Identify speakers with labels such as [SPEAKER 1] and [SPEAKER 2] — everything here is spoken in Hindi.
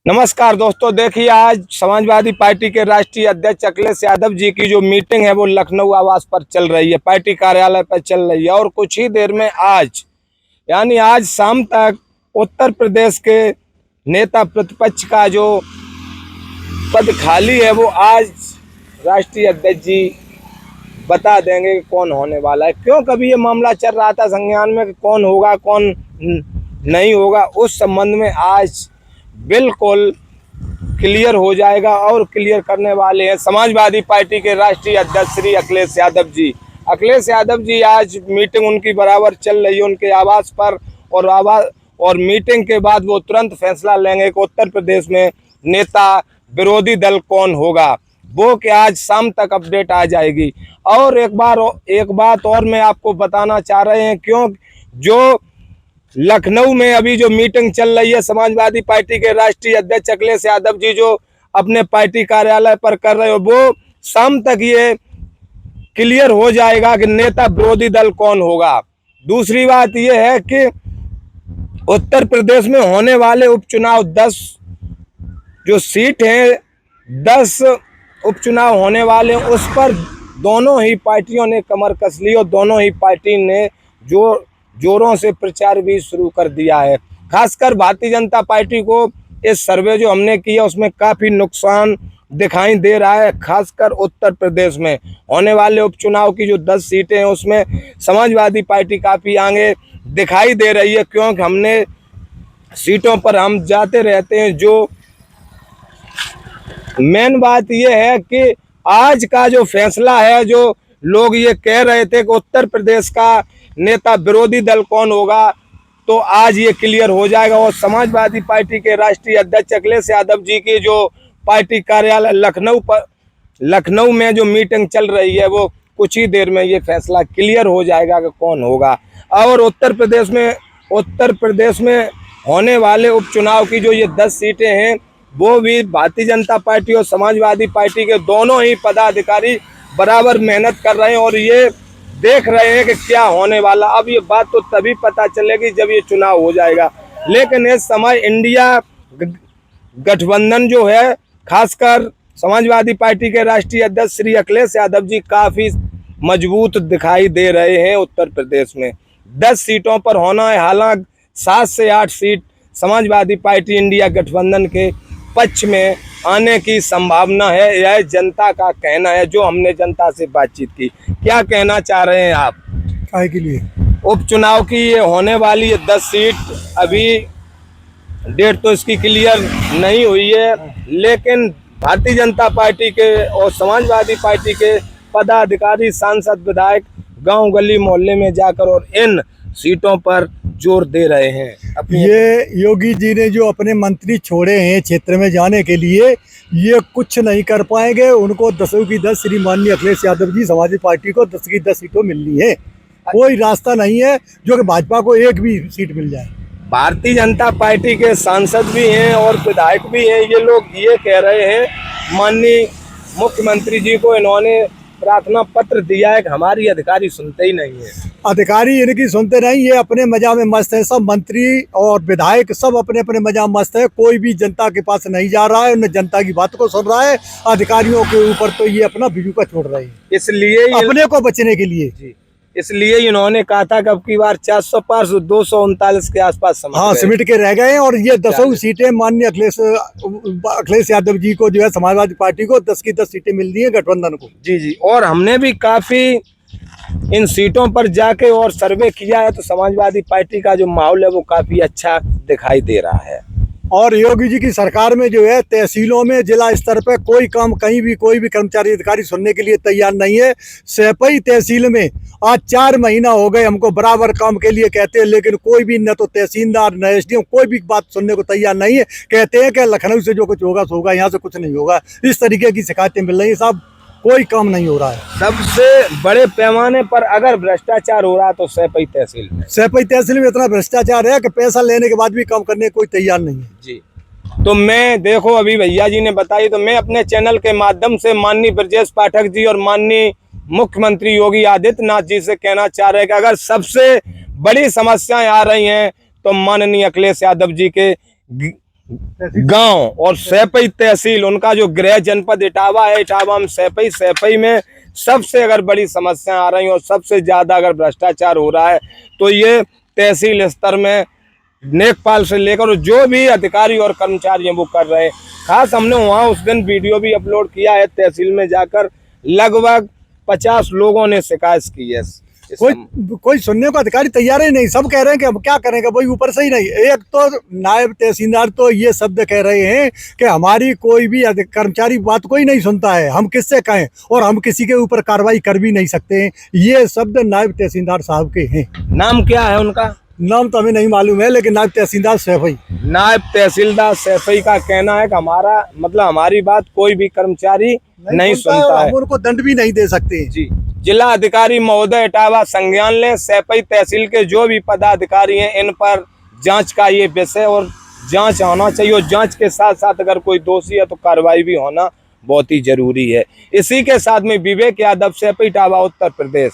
[SPEAKER 1] नमस्कार दोस्तों, देखिए आज समाजवादी पार्टी के राष्ट्रीय अध्यक्ष अखिलेश यादव जी की जो मीटिंग है वो लखनऊ आवास पर चल रही है, पार्टी कार्यालय पर चल रही है। और कुछ ही देर में आज यानी आज शाम तक उत्तर प्रदेश के नेता प्रतिपक्ष का जो पद खाली है वो आज राष्ट्रीय अध्यक्ष जी बता देंगे कि कौन होने वाला है। क्यों कभी ये मामला चल रहा था संज्ञान में कि कौन होगा कौन नहीं होगा, उस संबंध में आज बिल्कुल क्लियर हो जाएगा। और क्लियर करने वाले हैं समाजवादी पार्टी के राष्ट्रीय अध्यक्ष श्री अखिलेश यादव जी। अखिलेश यादव जी आज मीटिंग उनकी बराबर चल रही है उनके आवास पर, और मीटिंग के बाद वो तुरंत फैसला लेंगे कि उत्तर प्रदेश में नेता विरोधी दल कौन होगा, वो कि आज शाम तक अपडेट आ जाएगी। और एक बात और मैं आपको बताना चाह रहे हैं, क्यों जो लखनऊ में अभी जो मीटिंग चल रही है समाजवादी पार्टी के राष्ट्रीय अध्यक्ष अखिलेश यादव जी जो अपने पार्टी कार्यालय पर कर रहे हो, वो शाम तक ये क्लियर हो जाएगा कि नेता विरोधी दल कौन होगा। दूसरी बात ये है कि उत्तर प्रदेश में होने वाले उपचुनाव 10 जो सीट हैं 10 उपचुनाव होने वाले, उस पर दोनों ही पार्टियों ने कमर कस ली और दोनों ही पार्टी ने जोरों से प्रचार भी शुरू कर दिया है। खासकर भारतीय जनता पार्टी को इस सर्वे जो हमने किया उसमें काफ़ी नुकसान दिखाई दे रहा है। खासकर उत्तर प्रदेश में होने वाले उपचुनाव की जो 10 सीटें हैं उसमें समाजवादी पार्टी काफ़ी आगे दिखाई दे रही है, क्योंकि हमने सीटों पर हम जाते रहते हैं। जो मेन बात यह है कि आज का जो फैसला है, जो लोग ये कह रहे थे कि उत्तर प्रदेश का नेता विरोधी दल कौन होगा, तो आज ये क्लियर हो जाएगा। और समाजवादी पार्टी के राष्ट्रीय अध्यक्ष अखिलेश यादव जी की जो पार्टी कार्यालय लखनऊ में जो मीटिंग चल रही है वो कुछ ही देर में ये फैसला क्लियर हो जाएगा कि कौन होगा। और उत्तर प्रदेश में होने वाले उपचुनाव की जो ये 10 सीटें हैं वो भी भारतीय जनता पार्टी और समाजवादी पार्टी के दोनों ही पदाधिकारी बराबर मेहनत कर रहे हैं और ये देख रहे हैं कि क्या होने वाला। अब ये बात तो तभी पता चलेगी जब ये चुनाव हो जाएगा। लेकिन इस समय इंडिया गठबंधन जो है, खासकर समाजवादी पार्टी के राष्ट्रीय अध्यक्ष श्री अखिलेश यादव जी काफ़ी मजबूत दिखाई दे रहे हैं। उत्तर प्रदेश में 10 सीटों पर होना है, हालांकि 7 से 8 सीट समाजवादी पार्टी इंडिया गठबंधन के पक्ष में आने की संभावना है। यह जनता का कहना है, जो हमने जनता से बातचीत की। क्या कहना चाह रहे हैं आप?
[SPEAKER 2] काय के लिए
[SPEAKER 1] उपचुनाव की ये होने वाली है 10 सीट, अभी डेट तो इसकी क्लियर नहीं हुई है, लेकिन भारतीय जनता पार्टी के और समाजवादी पार्टी के पदाधिकारी, सांसद, विधायक गांव गली मोहल्ले में जाकर और इन सीटों पर जोर दे रहे हैं।
[SPEAKER 2] ये योगी जी ने जो अपने मंत्री छोड़े हैं क्षेत्र में जाने के लिए, ये कुछ नहीं कर पाएंगे। उनको 10 की 10 श्री माननीय अखिलेश यादव जी समाजवादी पार्टी को 10 की 10 सीटों मिलनी है। कोई रास्ता नहीं है जो कि भाजपा को एक भी सीट मिल जाए।
[SPEAKER 1] भारतीय जनता पार्टी के सांसद भी हैं और विधायक भी हैं, ये लोग ये कह रहे हैं, माननीय मुख्यमंत्री जी को इन्होंने प्रार्थना पत्र दिया है कि हमारी अधिकारी सुनते ही नहीं है।
[SPEAKER 2] अधिकारी इनकी सुनते नहीं, ये अपने मजा में मस्त है। सब मंत्री और विधायक सब अपने अपने मजा में मस्त है। कोई भी जनता के पास नहीं जा रहा है, न जनता की बात को सुन रहा है। अधिकारियों के ऊपर तो ये अपना बिजूका छोड़ रहे हैं,
[SPEAKER 1] इसलिए
[SPEAKER 2] अपने को बचने के लिए जी।
[SPEAKER 1] इसलिए इन्होंने कहा था कि अब की बार 400 पार 239 के आसपास
[SPEAKER 2] सिमट के रह गए हैं। और ये 10 सीटें माननीय अखिलेश यादव जी को जो है समाजवादी पार्टी को 10 की 10 सीटें मिल रही है गठबंधन को।
[SPEAKER 1] जी। और हमने भी काफी इन सीटों पर जाके और सर्वे किया है, तो समाजवादी पार्टी का जो माहौल है वो काफी अच्छा दिखाई दे रहा है।
[SPEAKER 2] और योगी जी की सरकार में जो है तहसीलों में जिला स्तर पर कोई काम कहीं भी कोई भी कर्मचारी अधिकारी सुनने के लिए तैयार नहीं है। सैपई तहसील में आज 4 महीना हो गए हमको बराबर काम के लिए कहते हैं, लेकिन कोई भी न तो तहसीलदार न एसडीएम कोई भी बात सुनने को तैयार नहीं है। कहते हैं कि लखनऊ से जो कुछ होगा सो होगा, यहाँ से कुछ नहीं होगा। इस तरीके की शिकायतें मिल रही है साहब, कोई काम नहीं हो रहा है।
[SPEAKER 1] सबसे बड़े पैमाने पर अगर भ्रष्टाचार हो रहा है तो सैपई तहसील में
[SPEAKER 2] इतना भ्रष्टाचार है कि पैसा लेने के बाद भी काम करने कोई तैयार नहीं है
[SPEAKER 1] जी। तो मैं देखो अभी भैया जी ने बताई, तो मैं अपने चैनल के माध्यम से माननीय ब्रजेश पाठक जी और माननीय मुख्यमंत्री योगी आदित्यनाथ जी से कहना चाह रहे हैं कि अगर सबसे बड़ी समस्याएं आ रही हैं तो माननीय अखिलेश यादव जी के गांव और सैपई तहसील, उनका जो गृह जनपद इटावा है, इटावा में सैपई में सबसे अगर बड़ी समस्या आ रही और सबसे ज्यादा अगर भ्रष्टाचार हो रहा है तो ये तहसील स्तर में लेखपाल से लेकर जो भी अधिकारी और कर्मचारी हैं वो कर रहे हैं। खास हमने वहाँ उस दिन वीडियो भी अपलोड किया है, तहसील में जाकर लगभग 50 लोगों ने शिकायत की है।
[SPEAKER 2] कोई सुनने को अधिकारी तैयार ही नहीं, सब कह रहे हैं कि हम क्या करेंगे, वही ऊपर से ही नहीं। एक तो नायब तहसीलदार तो ये शब्द कह रहे हैं कि हमारी कोई भी कर्मचारी बात कोई नहीं सुनता है, हम किससे कहें, और हम किसी के ऊपर कार्रवाई कर भी नहीं सकते हैं। ये शब्द नायब तहसीलदार साहब के हैं।
[SPEAKER 1] नाम क्या है उनका?
[SPEAKER 2] नाम तो हमें नहीं मालूम है, लेकिन नायब तहसीलदार सैफई,
[SPEAKER 1] नायब तहसीलदार सैफई का कहना है कि हमारा मतलब हमारी बात कोई भी कर्मचारी नहीं सुनता है,
[SPEAKER 2] हम उनको दंड भी नहीं दे सकते।
[SPEAKER 1] जी। जिला अधिकारी महोदय इटावा संज्ञान लें, सैपई तहसील के जो भी पदाधिकारी हैं इन पर जांच का ये विषय और जांच होना चाहिए, और जांच के साथ साथ अगर कोई दोषी है तो कार्रवाई भी होना बहुत ही जरूरी है। इसी के साथ में विवेक यादव, सैपई इटावा, उत्तर प्रदेश।